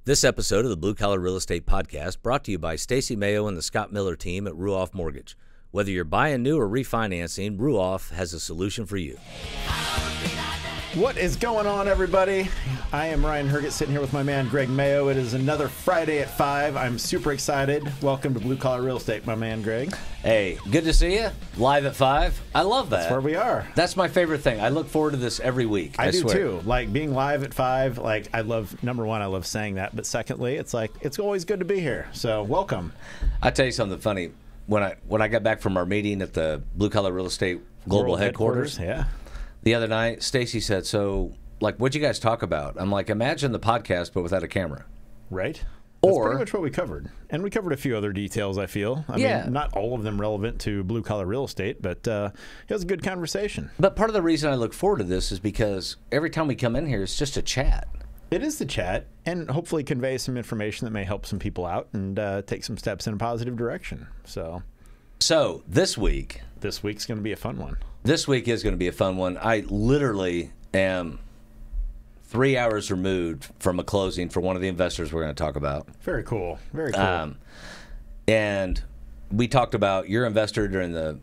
This episode of the Blue Collar Real Estate Podcast brought to you by Stacy Mayo and the Scott Miller team at Ruoff Mortgage. Whether you're buying new or refinancing, Ruoff has a solution for you. What is going on, everybody? I am Ryan Herget, sitting here with my man Greg Mayo. It is another Friday at 5. I'm super excited. Welcome to Blue Collar Real Estate, my man Greg. Hey, good to see you. Live at 5. I love that. That's where we are. That's my favorite thing. I look forward to this every week. I do swear. too. Like being live at 5. Like I love, number one, I love saying that. But secondly, it's like it's always good to be here. So welcome. I'll tell you something funny. When I got back from our meeting at the Blue Collar Real Estate Global World Headquarters, yeah. The other night, Stacy said, so, like, what'd you guys talk about? I'm like, imagine the podcast, but without a camera. Right? That's Or pretty much what we covered. And we covered a few other details, I feel. I mean, not all of them relevant to blue collar real estate, but it was a good conversation. But part of the reason I look forward to this is because every time we come in here, it's just a chat. It is the chat, and hopefully convey some information that may help some people out and take some steps in a positive direction. So this week's going to be a fun one. This week is going to be a fun one. I literally am 3 hours removed from a closing for one of the investors we're going to talk about. Very cool. Very cool. And we talked about your investor during the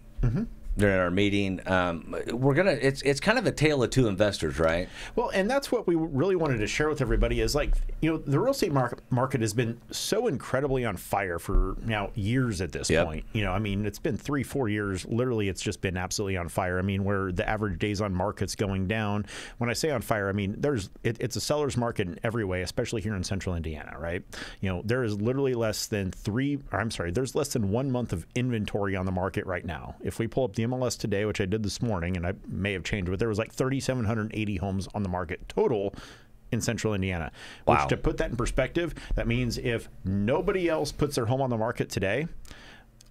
during our meeting. It's kind of a tale of two investors, right? Well, and that's what we really wanted to share with everybody is like, you know, the real estate market has been so incredibly on fire for now years at this point. You know, I mean, it's been 3-4 years. Literally, it's just been absolutely on fire. I mean, where the average days on market's going down. When I say on fire, I mean, it's a seller's market in every way, especially here in central Indiana, right? You know, there is literally there's less than 1 month of inventory on the market right now. If we pull up the MLS today, which I did this morning, and I may have changed, but there was like 3,780 homes on the market total in central Indiana. Wow. Which, to put that in perspective, that means if nobody else puts their home on the market today,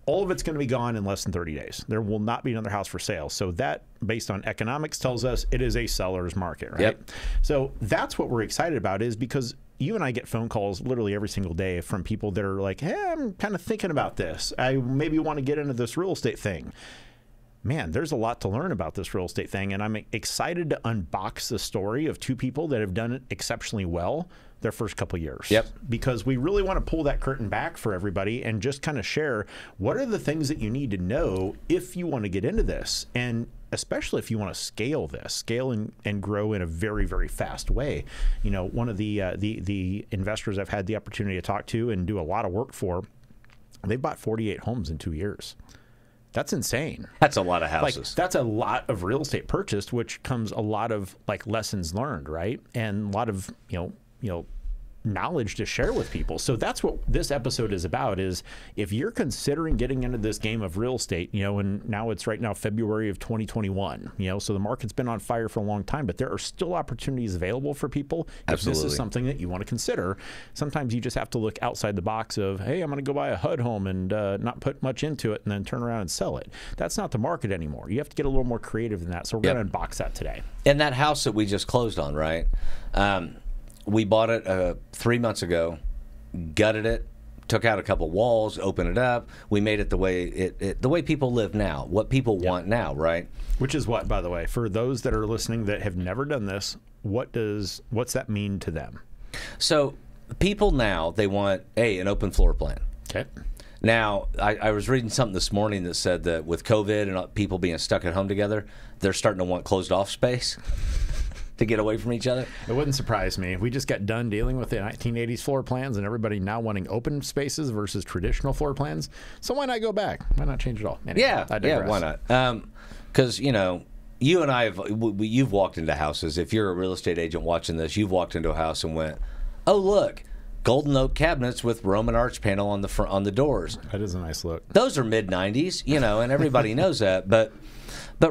all of it's going to be gone in less than 30 days. There will not be another house for sale. So that, based on economics, tells us it is a seller's market, right? Yep. So that's what we're excited about, is because you and I get phone calls literally every single day from people that are like, hey, I'm kind of thinking about this. I maybe want to get into this real estate thing. Man, there's a lot to learn about this real estate thing, and I'm excited to unbox the story of two people that have done it exceptionally well their first couple of years. Yep. Because we really want to pull that curtain back for everybody and just kind of share what are the things that you need to know if you want to get into this, and especially if you want to scale and grow in a very, very fast way. You know, one of the investors I've had the opportunity to talk to and do a lot of work for, they bought 48 homes in 2 years. That's insane. That's a lot of houses. Like, that's a lot of real estate purchased, which comes a lot of like lessons learned, right? And a lot of, you know, knowledge to share with people. So that's what this episode is about, is if you're considering getting into this game of real estate, you know, and now it's right now February of 2021, you know, so the market's been on fire for a long time, but there are still opportunities available for people. Absolutely. If this is something that you want to consider, sometimes you just have to look outside the box of, hey, I'm going to go buy a HUD home and not put much into it and then turn around and sell it. That's not the market anymore. You have to get a little more creative than that. So we're going to unbox that today. And that house that we just closed on, right? We bought it 3 months ago, gutted it, took out a couple walls, opened it up. We made it the way people live now, what people want now, right? Which is what, by the way, for those that are listening that have never done this, what's that mean to them? So people now, they want, an open floor plan. Okay. Now, I was reading something this morning that said that with COVID and people being stuck at home together, they're starting to want closed off space to get away from each other. It wouldn't surprise me. We just got done dealing with the 1980s floor plans and everybody now wanting open spaces versus traditional floor plans. So why not go back? Why not change it all? Anyway, why not? Because, you know, you and I you've walked into houses. If you're a real estate agent watching this, you've walked into a house and went, oh, look, golden oak cabinets with Roman arch panel on the front, on the doors. That is a nice look. Those are mid-90s, you know, and everybody knows that. But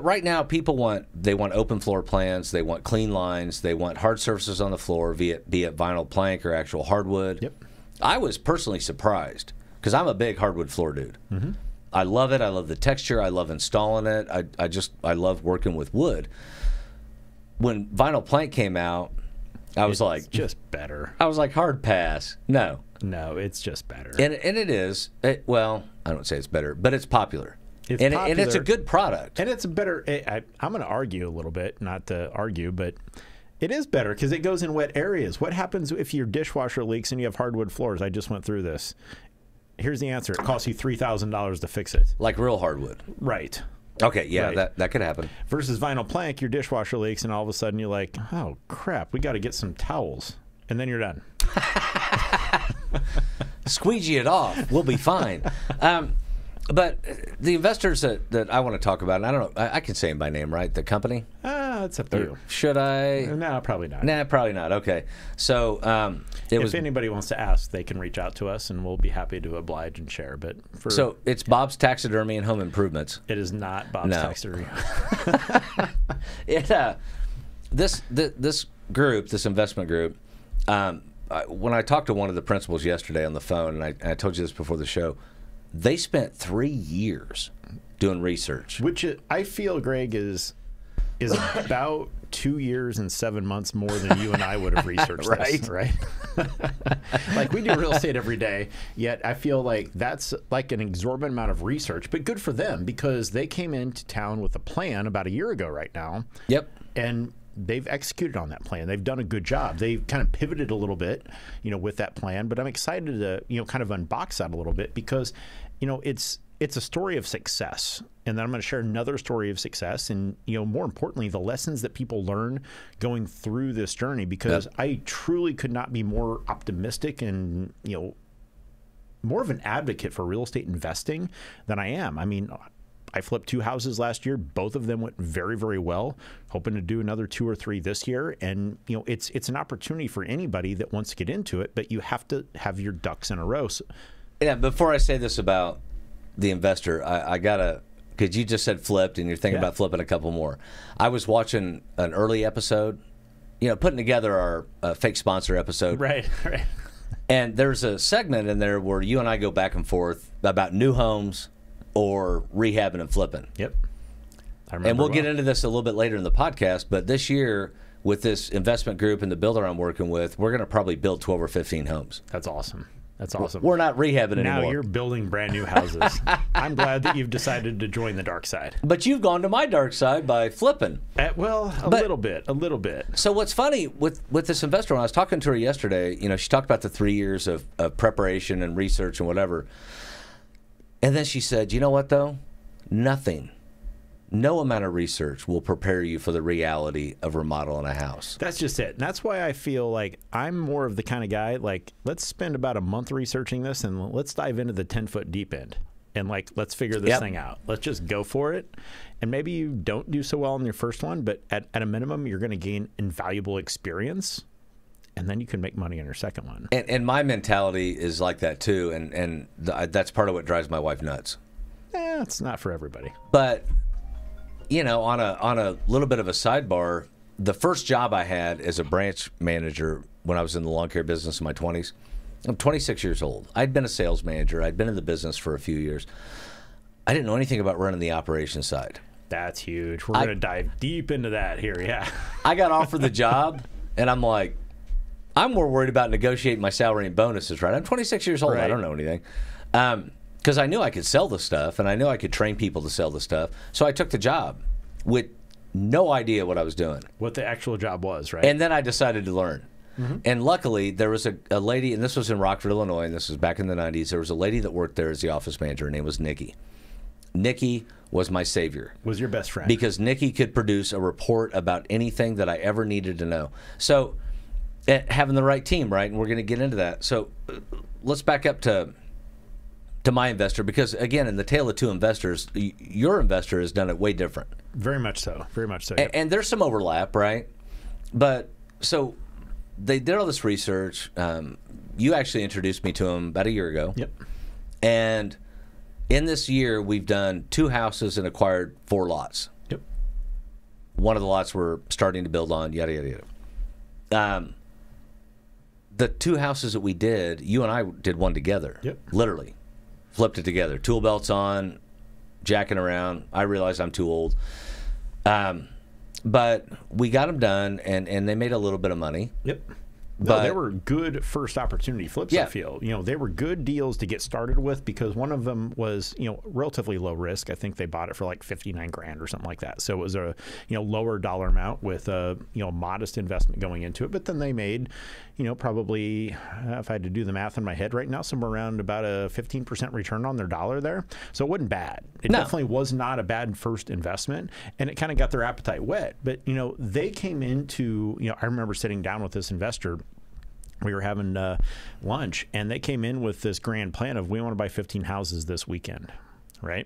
right now, people want open floor plans. They want clean lines. They want hard surfaces on the floor, be it vinyl plank or actual hardwood. Yep. I was personally surprised because I'm a big hardwood floor dude. Mm-hmm. I love it. I love the texture. I love installing it. I love working with wood. When vinyl plank came out, it's like just better. I was like, hard pass. No, it's just better. And it is. Well, I don't say it's better, but it's popular. It's popular. And it's a good product. And it's a better, I'm going to argue a little bit, not to argue, but It is better because it goes in wet areas. What happens if your dishwasher leaks and you have hardwood floors? I just went through this. Here's the answer. It costs you $3,000 to fix it. Like real hardwood. Right. Okay, yeah, Right. that could happen. Versus vinyl plank, your dishwasher leaks and all of a sudden you're like, oh, crap, we got to get some towels. And then you're done. Squeegee it off. We'll be fine. But the investors that I want to talk about, and I don't know, I can say them by name, right? The company? It's up to you. Should I? No, probably not. Nah, probably not. Okay. So If anybody wants to ask, they can reach out to us, and we'll be happy to oblige and share. But so it's Bob's Taxidermy and Home Improvements. it is not Bob's Taxidermy. This group, this investment group, when I talked to one of the principals yesterday on the phone, and I told you this before the show, they spent 3 years doing research. Which I feel, Greg, is about 2 years and 7 months more than you and I would have researched this, right? Like, we do real estate every day, yet I feel like that's like an exorbitant amount of research, but good for them because they came into town with a plan about a year ago right now. Yep. And they've executed on that plan. They've done a good job. They've kind of pivoted a little bit, with that plan, but I'm excited to, kind of unbox that a little bit because, it's a story of success. And then I'm going to share another story of success and, more importantly, the lessons that people learn going through this journey because I truly could not be more optimistic and, more of an advocate for real estate investing than I am. I mean, I flipped 2 houses last year. Both of them went very, very well. Hoping to do another 2 or 3 this year. And, it's an opportunity for anybody that wants to get into it, but you have to have your ducks in a row. Yeah, before I say this about the investor, I got to, because you just said flipped and you're thinking about flipping a couple more. I was watching an early episode, putting together our fake sponsor episode. Right. And there's a segment in there where you and I go back and forth about new homes or rehabbing and flipping. Yep. And we'll get into this a little bit later in the podcast, but this year with this investment group and the builder I'm working with, we're going to probably build 12 or 15 homes. That's awesome. That's awesome. We're not rehabbing anymore. Now you're building brand new houses. I'm glad that you've decided to join the dark side. But you've gone to my dark side by flipping. A little bit. So what's funny with this investor, when I was talking to her yesterday, she talked about the 3 years of preparation and research and whatever. And then she said, you know what, though? No amount of research will prepare you for the reality of remodeling a house. That's just it. And that's why I feel like I'm more of the kind of guy, like, let's spend about a month researching this and let's dive into the 10-foot deep end. And, let's figure this thing out. Let's just go for it. And maybe you don't do so well in your first one, but at a minimum, you're going to gain invaluable experience. And then you can make money on your second one. And my mentality is like that, too. And that's part of what drives my wife nuts. It's not for everybody. But on a little bit of a sidebar, the first job I had as a branch manager when I was in the lawn care business in my 20s, I'm 26 years old. I'd been a sales manager. I'd been in the business for a few years. I didn't know anything about running the operations side. That's huge. We're going to dive deep into that here, yeah. I got offered the job, and I'm like, I'm more worried about negotiating my salary and bonuses, right? I'm 26 years old. Right. I don't know anything. Because I knew I could sell the stuff, and I knew I could train people to sell the stuff. So I took the job with no idea what I was doing. What the actual job was, right? And then I decided to learn. Mm-hmm. And luckily, there was a lady, and this was in Rockford, Illinois, and this was back in the 90s. There was a lady that worked there as the office manager. Her name was Nikki. Nikki was my savior. Was your best friend. Because Nikki could produce a report about anything that I ever needed to know. So having the right team, right? And we're going to get into that. So let's back up to my investor, because again, in the tale of two investors, your investor has done it way different. Very much so. Yep. And there's some overlap, right? But so they did all this research. You actually introduced me to them about a year ago. Yep. And in this year, we've done 2 houses and acquired 4 lots. Yep. One of the lots we're starting to build on, yada, yada, yada. The 2 houses that we did, you and I did one together. Yep. Literally. Flipped it together. Tool belts on, jacking around. I realized I'm too old. But we got them done, and they made a little bit of money. Yep. No, they were good first opportunity flips, I feel. They were good deals to get started with because one of them was, relatively low risk. I think they bought it for like 59 grand or something like that. So it was a, lower dollar amount with a, modest investment going into it. But then they made, probably, if I had to do the math in my head right now, somewhere around about a 15% return on their dollar there. So it wasn't bad. It definitely was not a bad first investment. And it kind of got their appetite wet. But, they came into, I remember sitting down with this investor. We were having lunch, and they came in with this grand plan of we want to buy 15 houses this weekend, right?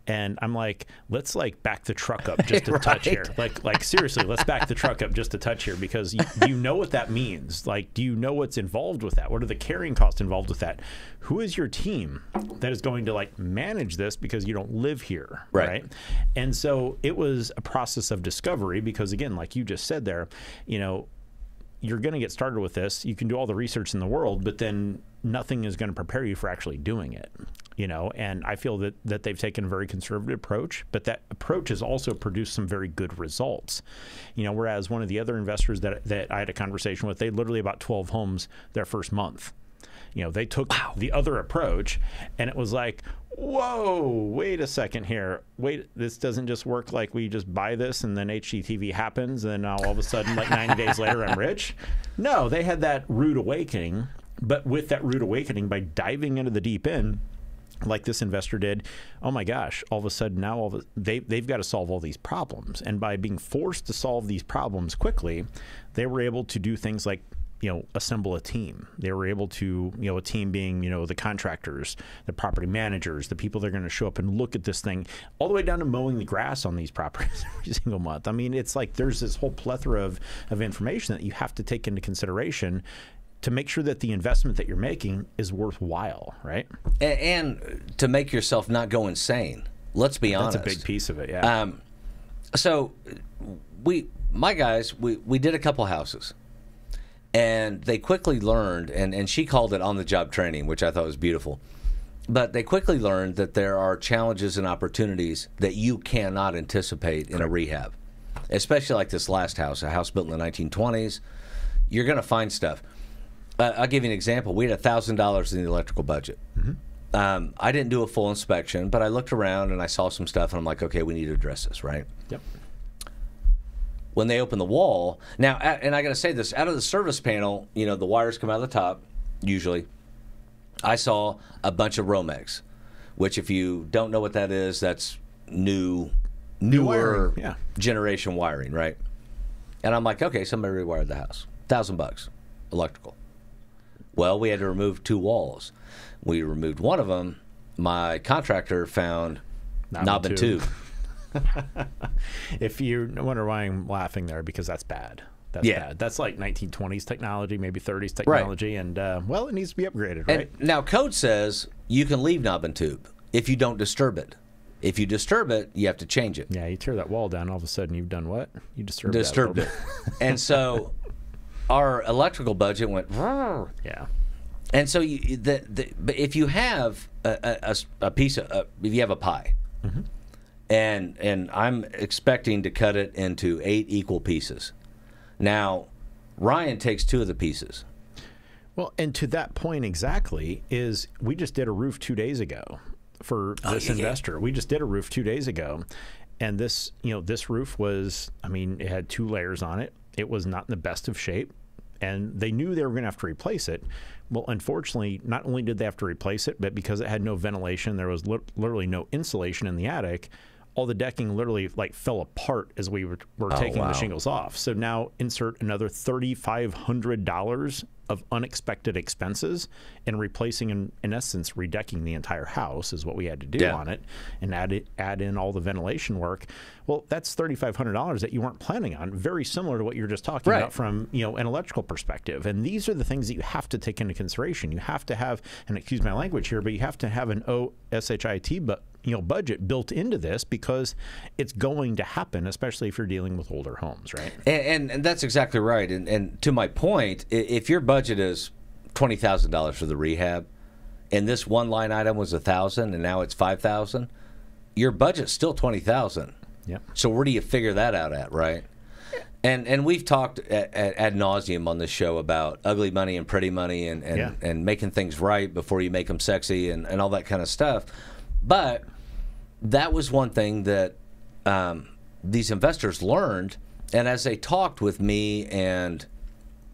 And I'm like, let's back the truck up just a touch here. Like seriously, let's back the truck up just a touch here because do you know what that means? Do you know what's involved with that? What are the carrying costs involved with that? Who is your team that is going to manage this because you don't live here, right? And so it was a process of discovery because again, like you just said there, you're going to get started with this. You can do all the research in the world, but then nothing is going to prepare you for actually doing it, and I feel that they've taken a very conservative approach, but that approach has also produced some very good results, whereas one of the other investors that I had a conversation with, they literally about 12 homes their first month. They took the other approach, and it was like, whoa, wait a second here. Wait, this doesn't just work like we just buy this and then HGTV happens and now all of a sudden 90 days later I'm rich. No, they had that rude awakening, but with that rude awakening by diving into the deep end, like this investor did, oh my gosh, all of a sudden now they've got to solve all these problems. And by being forced to solve these problems quickly, they were able to do things like assemble a team. They were able to, a team being, the contractors, the property managers, the people that are going to show up and look at this thing, all the way down to mowing the grass on these properties every single month. I mean, it's like there's this whole plethora of information that you have to take into consideration to make sure that the investment that you're making is worthwhile, right? And to make yourself not go insane. Let's be honest. That's a big piece of it, yeah. So my guys, we did a couple houses. And they quickly learned, and she called it on-the-job training, which I thought was beautiful. But they quickly learned that there are challenges and opportunities that you cannot anticipate in a rehab, especially like this last house, a house built in the 1920s. You're going to find stuff. I'll give you an example. We had $1,000 in the electrical budget. Mm-hmm. I didn't do a full inspection, but I looked around and I saw some stuff, and I'm like, okay, we need to address this, right? Yep. When they open the wall, now, and I got to say this, out of the service panel, the wires come out of the top, usually. I saw a bunch of Romex, which if you don't know what that is, that's newer wiring, generation wiring, right? And I'm like, okay, somebody rewired the house. $1,000, electrical. Well, we had to remove 2 walls. We removed one of them. My contractor found knob and tube. If you wonder why I'm laughing there, because that's bad. That's bad. That's like 1920s technology, maybe 30s technology, and it needs to be upgraded, right? And now code says you can leave knob and tube if you don't disturb it. If you disturb it, you have to change it. Yeah, you tear that wall down, all of a sudden you've done what? You disturbed it. And so our electrical budget went. Yeah. And so but if you have a piece of if you have a pie. Mm-hmm. And I'm expecting to cut it into 8 equal pieces. Now, Ryan takes 2 of the pieces. Well, and to that point exactly is we just did a roof 2 days ago for this investor. Yeah. We just did a roof 2 days ago, and this roof was, it had 2 layers on it. It was not in the best of shape, and they knew they were going to have to replace it. Well, unfortunately, not only did they have to replace it, but because it had no ventilation, there was literally no insulation in the attic. All the decking literally fell apart as we were taking the shingles off. So now insert another $3,500 of unexpected expenses and replacing, in essence, redecking the entire house is what we had to do on it, and add in all the ventilation work. Well, that's $3,500 that you weren't planning on, very similar to what you're just talking about from an electrical perspective. And these are the things that you have to take into consideration. You have to have, and excuse my language here, but you have to have an OSHIT budget built into this because it's going to happen, especially if you're dealing with older homes, right? And that's exactly right. And to my point, if your budget is $20,000 for the rehab, and this one line item was $1,000, and now it's $5,000, your budget's still $20,000. Yep. So where do you figure that out at, right? And we've talked ad nauseum on this show about ugly money and pretty money and making things right before you make them sexy and all that kind of stuff. But that was one thing that these investors learned. And as they talked with me and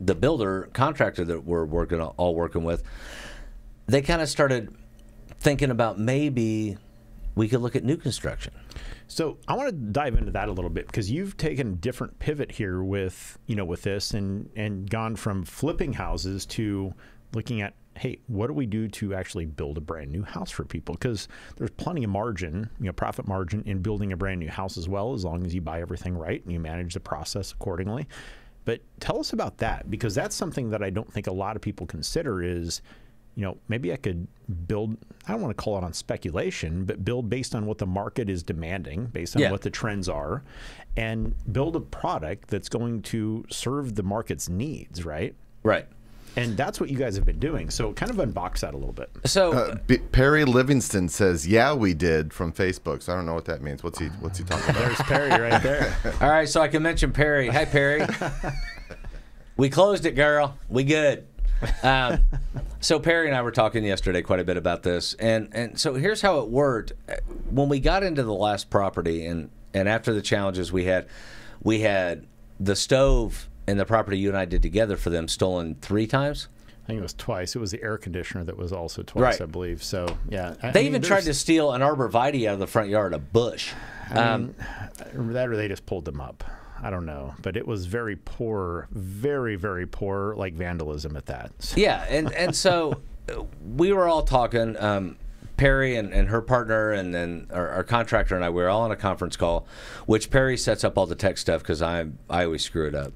the builder contractor that we're working with, they kind of started thinking about maybe we could look at new construction. So I want to dive into that a little bit because you've taken a different pivot here with this and gone from flipping houses to looking at, hey, what do we do to actually build a brand new house for people? Because there's plenty of margin, profit margin in building a brand new house as well, as long as you buy everything right and you manage the process accordingly. But tell us about that, because that's something that I don't think a lot of people consider is, maybe I could build, I don't want to call it on speculation, but build based on what the market is demanding, based on what the trends are, and build a product that's going to serve the market's needs, right? Right. And that's what you guys have been doing. So kind of unbox that a little bit. So Perry Livingston says, "Yeah, we did," from Facebook. So I don't know what that means. What's he talking about? There's Perry right there. All right, so I can mention Perry. Hi, Perry. We closed it, girl. We good. So Perry and I were talking yesterday quite a bit about this, and so here's how it worked. When we got into the last property, and after the challenges we had the stove and the property you and I did together for them stolen 3 times. I think it was twice. It was the air conditioner that was also twice, I believe. So yeah, they even tried to steal an arborvitae out of the front yard, a bush. That or they just pulled them up. I don't know, but it was very poor, very, very poor, like vandalism at that. So. Yeah, and so we were all talking, Perry and her partner and then our contractor and I, we were all on a conference call, which Perry sets up all the tech stuff because I always screw it up.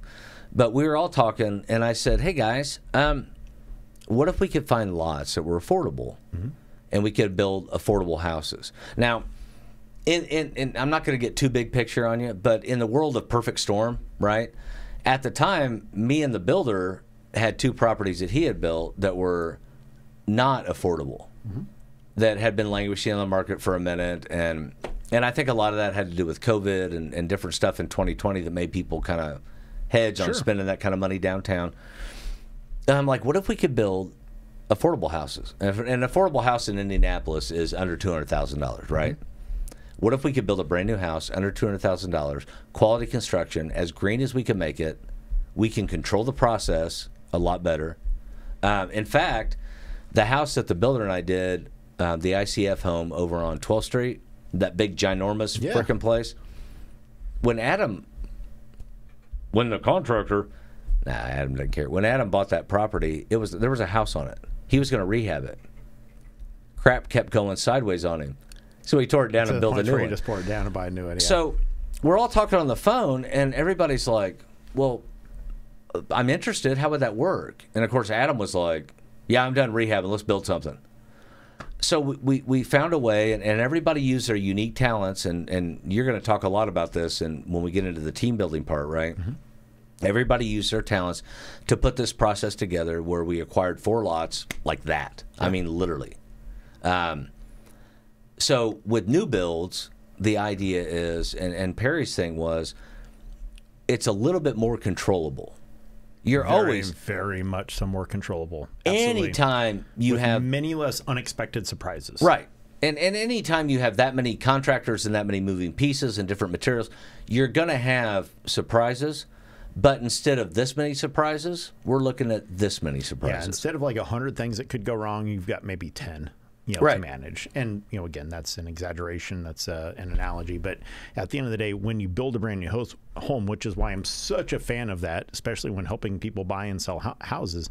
But we were all talking, and I said, hey, guys, what if we could find lots that were affordable, and we could build affordable houses? Now, in I'm not going to get too big picture on you, but in the world of perfect storm, right? At the time, me and the builder had 2 properties that he had built that were not affordable, that had been languishing on the market for a minute, and I think a lot of that had to do with COVID and different stuff in 2020 that made people kind of hedge on spending that kind of money downtown. And I'm like, what if we could build affordable houses? And an affordable house in Indianapolis is under $200,000, right? What if we could build a brand new house under $200,000, quality construction, as green as we can make it? We can control the process a lot better. In fact, the house that the builder and I did, the ICF home over on 12th Street, that big ginormous frickin' place, Adam didn't care. When Adam bought that property, there was a house on it. He was going to rehab it. Crap kept going sideways on him. So he tore it down and built a new one. He just tore it down and buy a new one. Yeah. So we're all talking on the phone, and everybody's like, well, I'm interested. How would that work? And, of course, Adam was like, yeah, I'm done rehabbing. Let's build something. So we found a way, and everybody used their unique talents, and you're going to talk a lot about this and when we get into the team building part, right? Everybody used their talents to put this process together where we acquired 4 lots like that. I mean, literally. So with new builds, the idea is, and Perry's thing was, it's a little bit more controllable. You're always very much some more controllable. Absolutely. Anytime you with have many less unexpected surprises. Right. And anytime you have that many contractors and that many moving pieces and different materials, you're going to have surprises. But instead of this many surprises, we're looking at this many surprises. Yeah, instead of like 100 things that could go wrong, you've got maybe 10. To manage. And, again, that's an exaggeration. That's an analogy. But at the end of the day, when you build a brand new home, which is why I'm such a fan of that, especially when helping people buy and sell houses,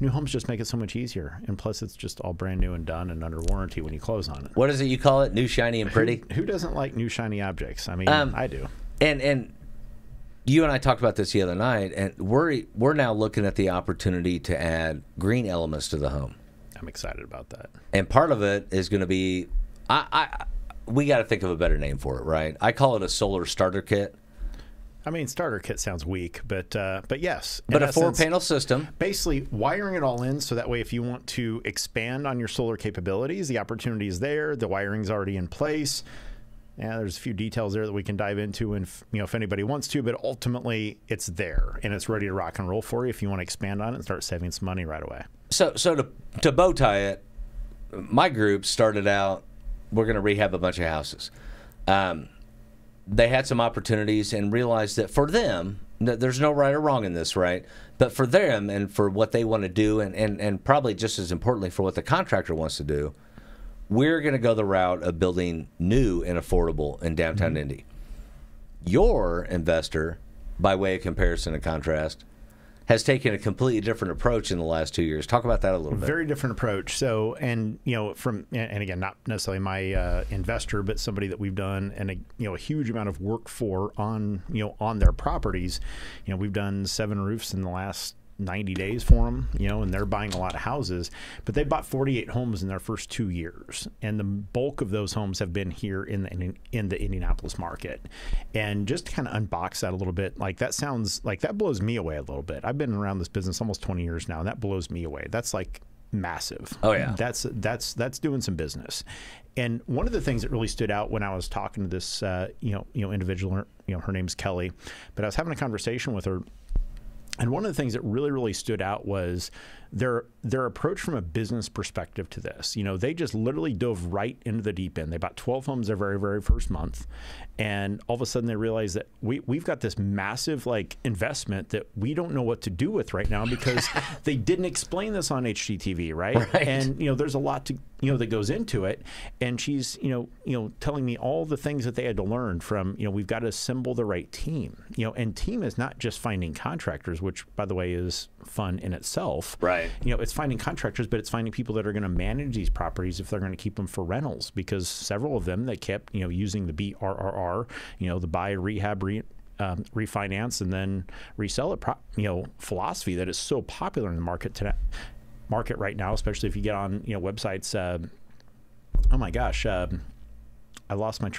new homes just make it so much easier. And plus, it's just all brand new and done and under warranty when you close on it. What is it you call it? New, shiny, and pretty? Who doesn't like new, shiny objects? I mean, I do. And you and I talked about this the other night, and we're now looking at the opportunity to add green elements to the home. I'm excited about that. And part of it is going to be, we got to think of a better name for it, right? I call it a solar starter kit. I mean, starter kit sounds weak, but yes. But a 4-panel system. Basically, wiring it all in so that way if you want to expand on your solar capabilities, the opportunity is there. The wiring's already in place. Yeah, there's a few details there that we can dive into, and if anybody wants to. But ultimately, it's there and it's ready to rock and roll for you if you want to expand on it and start saving some money right away. So to bow tie it, my group started out, we're going to rehab a bunch of houses. They had some opportunities and realized that for them, there's no right or wrong in this, right? But for them and for what they want to do, and probably just as importantly for what the contractor wants to do, we're going to go the route of building new and affordable in downtown Indy. Your investor, by way of comparison and contrast, has taken a completely different approach in the last 2 years. Talk about that a little bit. Very different approach. So, and again, not necessarily my investor, but somebody that we've done a huge amount of work for on their properties. We've done 7 roofs in the last 90 days for them, and they're buying a lot of houses, but they bought 48 homes in their first 2 years. And the bulk of those homes have been here in the Indianapolis market. And just to kind of unbox that a little bit, like that blows me away a little bit. I've been around this business almost 20 years now, and that blows me away. That's like massive. Oh yeah. That's doing some business. And one of the things that really stood out when I was talking to this, individual, her name's Kelly, but I was having a conversation with her. And one of the things that really, really stood out was their approach from a business perspective to this. They just literally dove right into the deep end. They bought 12 homes their very, very first month. And all of a sudden they realized that we've got this massive investment that we don't know what to do with right now because they didn't explain this on HGTV, right? And, there's a lot to, that goes into it. And she's, telling me all the things that they had to learn from, we've got to assemble the right team, and team is not just finding contractors, which by the way is fun in itself. Right. It's finding contractors, but it's finding people that are going to manage these properties if they're going to keep them for rentals, because several of them, they kept, using the BRRR, the buy, rehab, refinance, and then resell it, philosophy that is so popular in the market right now, especially if you get on, websites. Oh my gosh. I lost my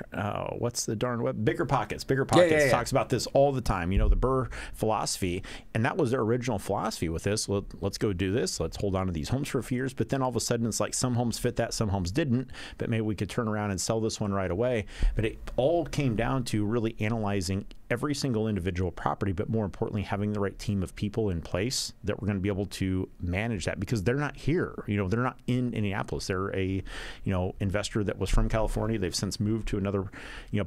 what's the darn web? Bigger Pockets. Yeah. Talks about this all the time. The Burr philosophy, and that was their original philosophy with this. Let's go do this. Let's hold on to these homes for a few years. But then all of a sudden, it's like some homes fit that, some homes didn't. But maybe we could turn around and sell this one right away. But it all came down to really analyzing every single individual property, but more importantly, having the right team of people in place that we're going to be able to manage that, because they're not here. They're not in Indianapolis. They're a, investor that was from California. They've since moved to another,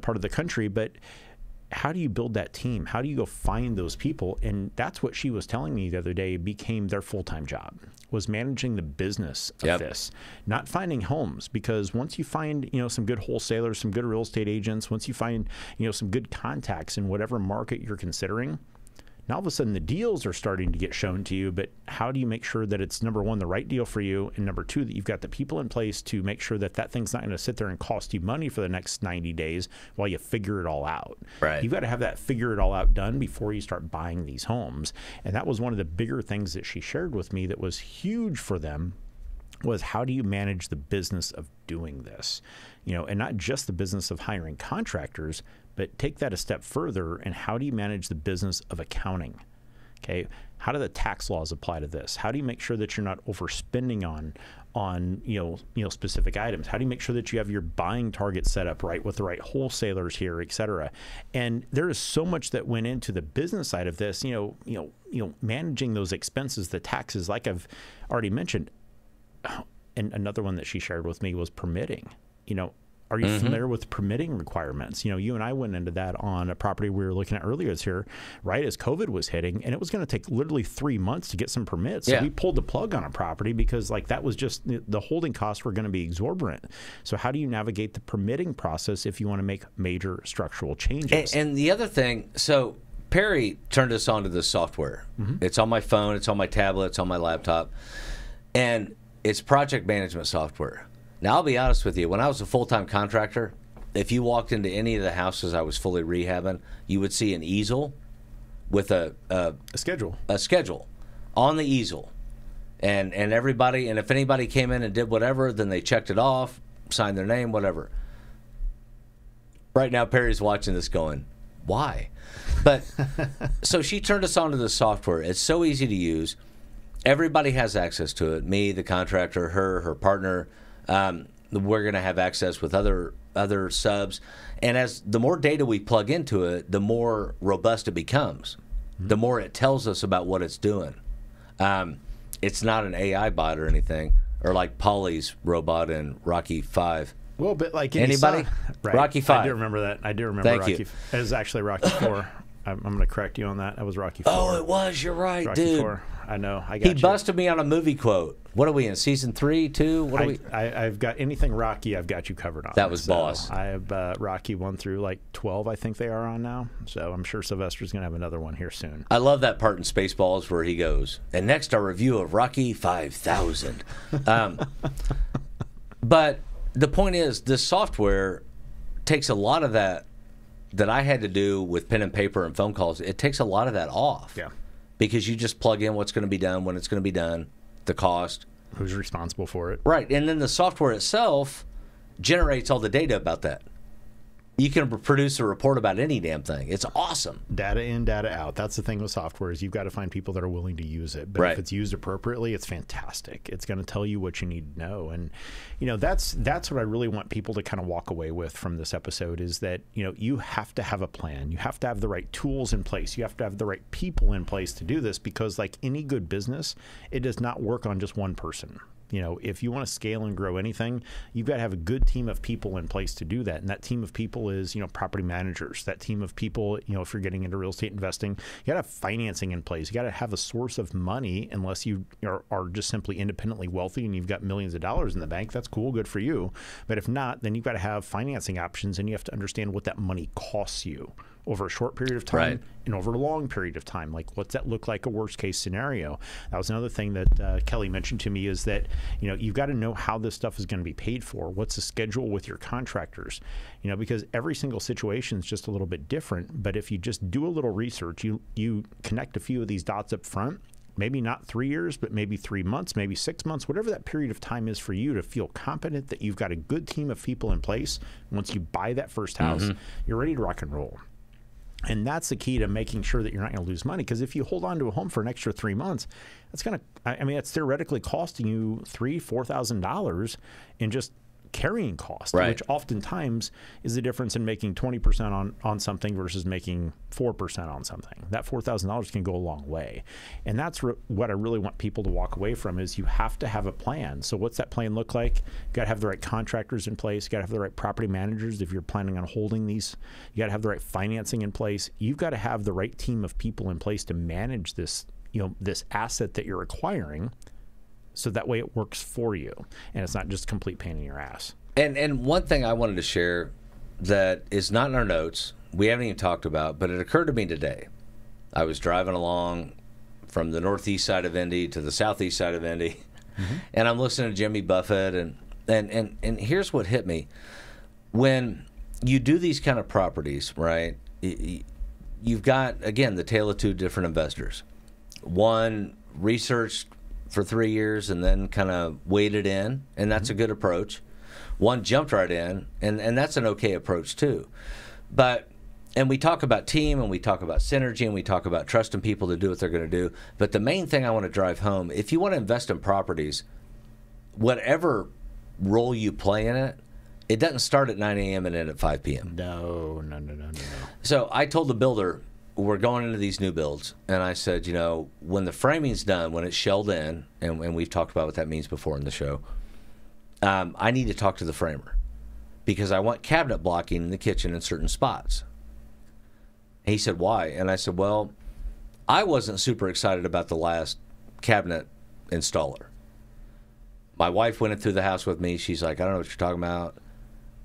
part of the country. But how do you build that team? How do you go find those people? And that's what she was telling me the other day became their full-time job, was managing the business of this, not finding homes. Because once you find, some good wholesalers, some good real estate agents, once you find, some good contacts in whatever market you're considering, now all of a sudden the deals are starting to get shown to you. But how do you make sure that it's, number one, the right deal for you, and number two, that you've got the people in place to make sure that that thing's not going to sit there and cost you money for the next 90 days while you figure it all out. Right. You've got to have that figure it all out done before you start buying these homes. And that was one of the bigger things that she shared with me that was huge for them, was how do you manage the business of doing this? And not just the business of hiring contractors, but take that a step further, and how do you manage the business of accounting? Okay, how do the tax laws apply to this? How do you make sure that you're not overspending on specific items? How do you make sure that you have your buying target set up right with the right wholesalers here, et cetera? And there is so much that went into the business side of this. Managing those expenses, the taxes, like I've already mentioned. And another one that she shared with me was permitting. Are you familiar with permitting requirements? You and I went into that on a property we were looking at earlier this year, right as COVID was hitting, and it was going to take literally 3 months to get some permits. So we pulled the plug on a property because that was just, the holding costs were going to be exorbitant. So how do you navigate the permitting process if you want to make major structural changes? And the other thing, so Perry turned us onto this software. It's on my phone, it's on my tablet, it's on my laptop, and it's project management software. Now, I'll be honest with you. When I was a full-time contractor, if you walked into any of the houses I was fully rehabbing, you would see an easel with a schedule on the easel. And everybody, and if anybody came in and did whatever, then they checked it off, signed their name, whatever. Right now, Perry's watching this going, why? But so she turned us onto the software. It's so easy to use. Everybody has access to it. Me, the contractor, her partner. we're going to have access with other subs, and as the more data we plug into it, the more robust it becomes. The more it tells us about what it's doing. It's not an AI bot or anything, or like Polly's robot in Rocky 5. Well, but like anybody? Right. Rocky 5. I do remember that. I do remember Thank Rocky. you. It was actually Rocky 4. I'm going to correct you on that. That was Rocky 4. Oh, it was. You're right, Rocky dude. 4. I know. I got He busted me on a movie quote. What are we in, season 3, 2? What are we? I've got anything Rocky. I've got you covered on. That was boss. I have Rocky 1 through like 12. I think they are on now. So I'm sure Sylvester's going to have another one here soon. I love that part in Spaceballs where he goes, and next our review of Rocky 5000. But the point is, this software takes a lot of that I had to do with pen and paper and phone calls. It takes a lot of that off. Yeah. Because you just plug in what's going to be done, when it's going to be done, the cost. Who's responsible for it? Right. And then the software itself generates all the data about that. You can produce a report about any damn thing. It's awesome. Data in, data out. That's the thing with software is you've got to find people that are willing to use it. But Right. if it's used appropriately, it's fantastic. It's going to tell you what you need to know. And, you know, that's what I really want people to kind of walk away with from this episode is that, you know, you have to have a plan. You have to have the right tools in place. You have to have the right people in place to do this because like any good business, it does not work on just one person. You know, if you want to scale and grow anything, you've got to have a good team of people in place to do that. And that team of people is, you know, property managers. That team of people, you know, if you're getting into real estate investing, you got to have financing in place. You got to have a source of money unless you are just simply independently wealthy and you've got millions of dollars in the bank. That's cool. Good for you. But if not, then you've got to have financing options and you have to understand what that money costs you over a short period of time Right. and over a long period of time. Like, what's that look like a worst case scenario? That was another thing that Kelly mentioned to me is that, you know, you've got to know how this stuff is going to be paid for. What's the schedule with your contractors? You know, because every single situation is just a little bit different. But if you just do a little research, you connect a few of these dots up front, maybe not 3 years, but maybe 3 months, maybe 6 months, whatever that period of time is for you to feel confident that you've got a good team of people in place. Once you buy that first house, you're ready to rock and roll. And that's the key to making sure that you're not going to lose money. Because if you hold on to a home for an extra 3 months, that's going to, I mean, it's theoretically costing you $3,000-$4,000 in just carrying cost, Right. which oftentimes is the difference in making 20% on something versus making 4% on something. That $4,000 can go a long way. And that's what I really want people to walk away from is you have to have a plan. So what's that plan look like? You got to have the right contractors in place. You got to have the right property managers if you're planning on holding these. You got to have the right financing in place. You've got to have the right team of people in place to manage this, you know, this asset that you're acquiring. So that way it works for you and it's not just a complete pain in your ass. And one thing I wanted to share that is not in our notes, we haven't even talked about, but it occurred to me today. I was driving along from the northeast side of Indy to the southeast side of Indy, and I'm listening to Jimmy Buffett, and here's what hit me. When you do these kind of properties, right, you've got, again, the tale of two different investors. One researched for 3 years and then kind of waded in, and that's a good approach. One jumped right in, and that's an okay approach too. And we talk about team, and we talk about synergy, and we talk about trusting people to do what they're going to do. But the main thing I want to drive home, if you want to invest in properties, whatever role you play in it, it doesn't start at 9 a.m. and end at 5 p.m. No. So I told the builder, we're going into these new builds, and I said, you know, when the framing's done, when it's shelled in, and we've talked about what that means before in the show, I need to talk to the framer because I want cabinet blocking in the kitchen in certain spots. And he said, why? And I said, well, I wasn't super excited about the last cabinet installer. My wife went through the house with me. She's like, I don't know what you're talking about.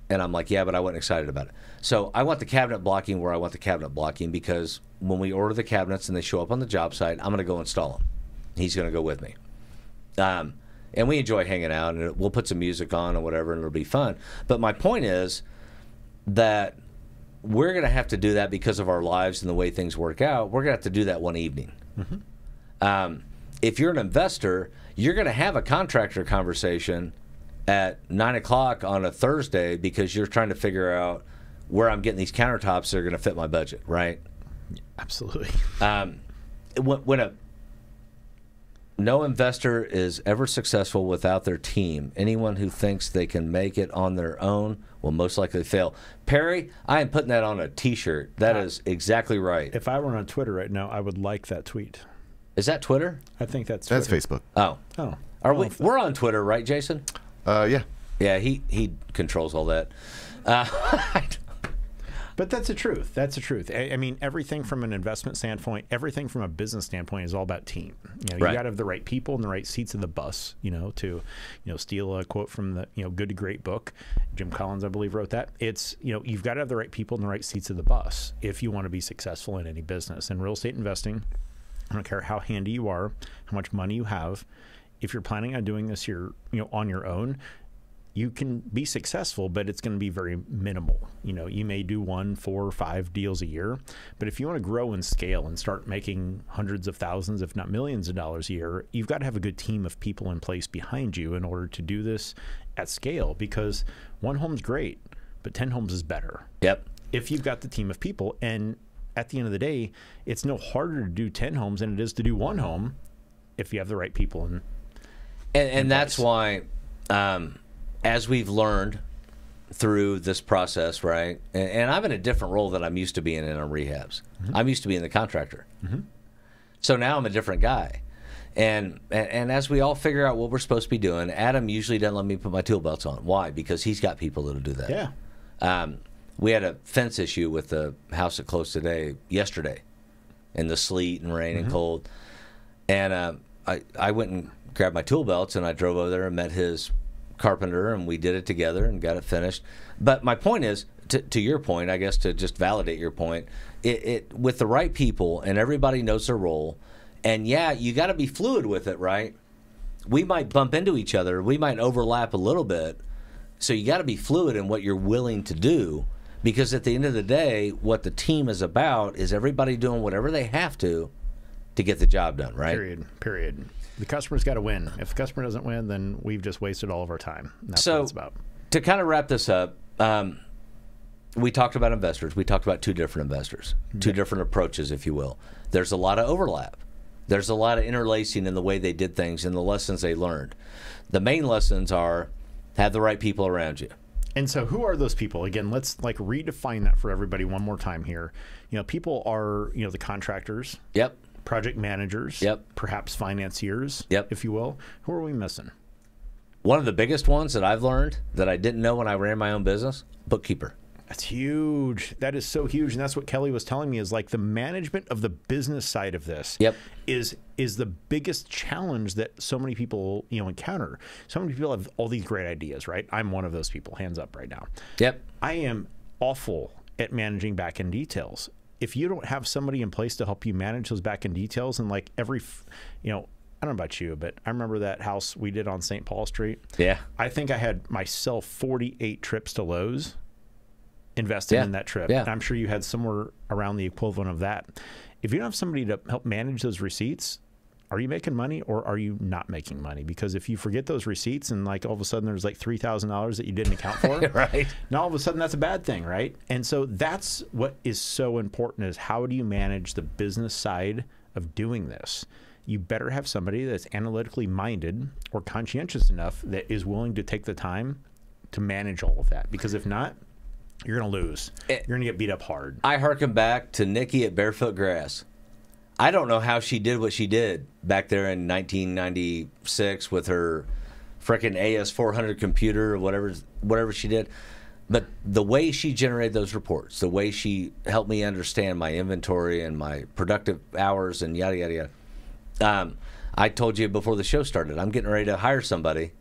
And I'm like, yeah, but I wasn't excited about it. So I want the cabinet blocking where I want the cabinet blocking because when we order the cabinets and they show up on the job site, I'm going to go install them. He's going to go with me. And we enjoy hanging out, and we'll put some music on or whatever, and it'll be fun. But my point is that we're going to have to do that because of our lives and the way things work out. We're going to have to do that one evening. If you're an investor, you're going to have a contractor conversation at 9 o'clock on a Thursday because you're trying to figure out where I'm getting these countertops that are going to fit my budget, right? Absolutely. No investor is ever successful without their team. Anyone who thinks they can make it on their own will most likely fail. Perry, I am putting that on a T-shirt. That is exactly right. If I were on Twitter right now, I would like that tweet. Is that Twitter? I think that's That's Twitter. Facebook. Oh. Oh. Are we? We're on Twitter, right, Jason? Yeah. Yeah, he controls all that. But that's the truth. That's the truth. I mean, everything from an investment standpoint, everything from a business standpoint is all about team. You Right. got to have the right people in the right seats of the bus, to, steal a quote from the, Good to Great book. Jim Collins, I believe, wrote that. It's, you've got to have the right people in the right seats of the bus if you want to be successful in any business. And real estate investing, I don't care how handy you are, how much money you have, if you're planning on doing this here, on your own, you can be successful, but it's going to be very minimal. You may do 1, 4, or 5 deals a year, but if you want to grow and scale and start making hundreds of thousands, if not millions of dollars a year, you've got to have a good team of people in place behind you in order to do this at scale, because 1 home's great, but 10 homes is better. Yep. If you've got the team of people, and at the end of the day, it's no harder to do 10 homes than it is to do 1 home if you have the right people in. And that's why, as we've learned through this process, right? And I'm in a different role than I'm used to being in on rehabs. Mm-hmm. I'm used to being the contractor. Mm-hmm. So now I'm a different guy. And as we all figure out what we're supposed to be doing, Adam usually doesn't let me put my tool belts on. Why? Because he's got people that'll do that. Yeah. We had a fence issue with the house that closed yesterday, in the sleet and rain and cold. And I went and grabbed my tool belts, and I drove over there and met his carpenter, and we did it together and got it finished. But my point is, to your point, I guess, to just validate your point, it with the right people and everybody knows their role, and yeah, you got to be fluid with it, right? We might bump into each other, we might overlap a little bit, so you got to be fluid in what you're willing to do, because at the end of the day, what the team is about is everybody doing whatever they have to get the job done, right? Period. The customer's got to win. If the customer doesn't win, then we've just wasted all of our time. And that's what it's about. To kind of wrap this up, we talked about investors. We talked about 2 different investors, 2 different approaches, if you will. There's a lot of overlap. There's a lot of interlacing in the way they did things and the lessons they learned. The main lessons are have the right people around you. And so who are those people? Again, let's redefine that for everybody one more time here. People are, the contractors. Yep. Project managers, yep. Perhaps financiers, yep. if you will. Who are we missing? One of the biggest ones that I've learned that I didn't know when I ran my own business, bookkeeper. That's huge. That is so huge. And that's what Kelly was telling me is the management of the business side of this is the biggest challenge that so many people, encounter. So many people have all these great ideas, right? I'm one of those people, hands up right now. Yep. I am awful at managing back-end details. If you don't have somebody in place to help you manage those back-end details, and every, I don't know about you, but I remember that house we did on St. Paul Street. Yeah. I think I had myself 48 trips to Lowe's invested in that trip. Yeah. And I'm sure you had somewhere around the equivalent of that. If you don't have somebody to help manage those receipts, are you making money or are you not making money? Because if you forget those receipts and all of a sudden there's $3,000 that you didn't account for, right? Now all of a sudden that's a bad thing, right? And so that's what is so important is how do you manage the business side of doing this? You better have somebody that's analytically minded or conscientious enough that is willing to take the time to manage all of that. Because if not, you're going to lose. You're going to get beat up hard. I hearken back to Nikki at Barefoot Grass. I don't know how she did what she did back there in 1996 with her frickin' AS400 computer or whatever she did. But the way she generated those reports, the way she helped me understand my inventory and my productive hours and yada, yada, yada. I told you before the show started, I'm getting ready to hire somebody.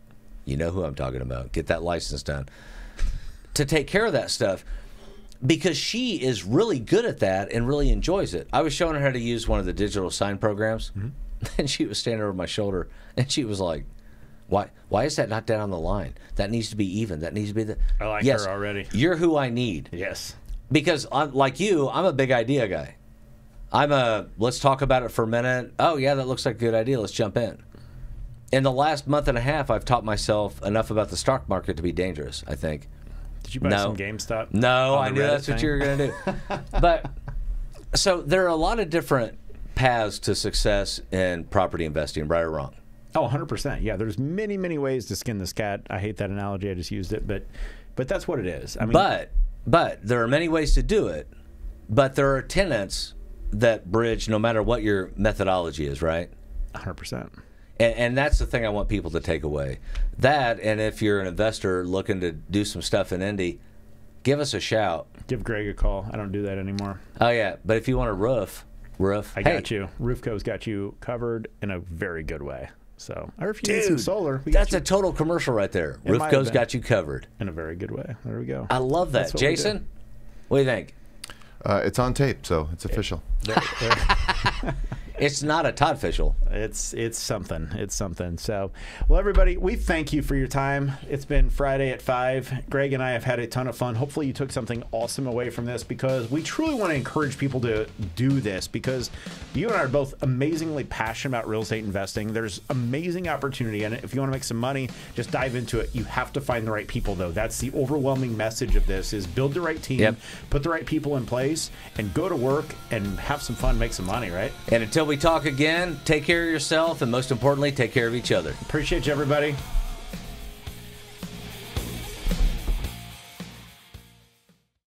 You know who I'm talking about. Get that license done. To take care of that stuff. Because she is really good at that and really enjoys it. I was showing her how to use one of the digital sign programs, and she was standing over my shoulder, and she was like, "Why is that not down on the line? That needs to be even. That needs to be the." I like her already. You're who I need. Yes. Because like you, I'm a big idea guy. Let's talk about it for a minute. Oh yeah, that looks like a good idea. Let's jump in. In the last month and a half, I've taught myself enough about the stock market to be dangerous, I think. Did you buy some GameStop? No, I knew that's what you were going to do. But so there are a lot of different paths to success in property investing, right or wrong. Oh, 100%. Yeah, there's many, many ways to skin this cat. I hate that analogy. I just used it, but that's what it is. I mean, but there are many ways to do it, but there are tenets that bridge no matter what your methodology is, right? 100%. And that's the thing I want people to take away. That, and if you're an investor looking to do some stuff in Indy, give us a shout. Give Greg a call. I don't do that anymore. Oh, yeah. But if you want a roof, I got you. Roofco's got you covered in a very good way. So, or if you need some solar, that's a total commercial right there. Roofco's got you covered in a very good way. There we go. I love that. Jason, what do you think? It's on tape, so it's official. It's not a Todd official. It's something. It's something. So, well, everybody, we thank you for your time. It's been Friday at 5. Greg and I have had a ton of fun. Hopefully you took something awesome away from this, because we truly want to encourage people to do this, because you and I are both amazingly passionate about real estate investing. There's amazing opportunity in it. If you want to make some money, just dive into it. You have to find the right people, though. That's the overwhelming message of this, is build the right team, put the right people in place, and go to work and have some fun, make some money, right? And until we talk again, take care of yourself, and most importantly, take care of each other. Appreciate you, everybody.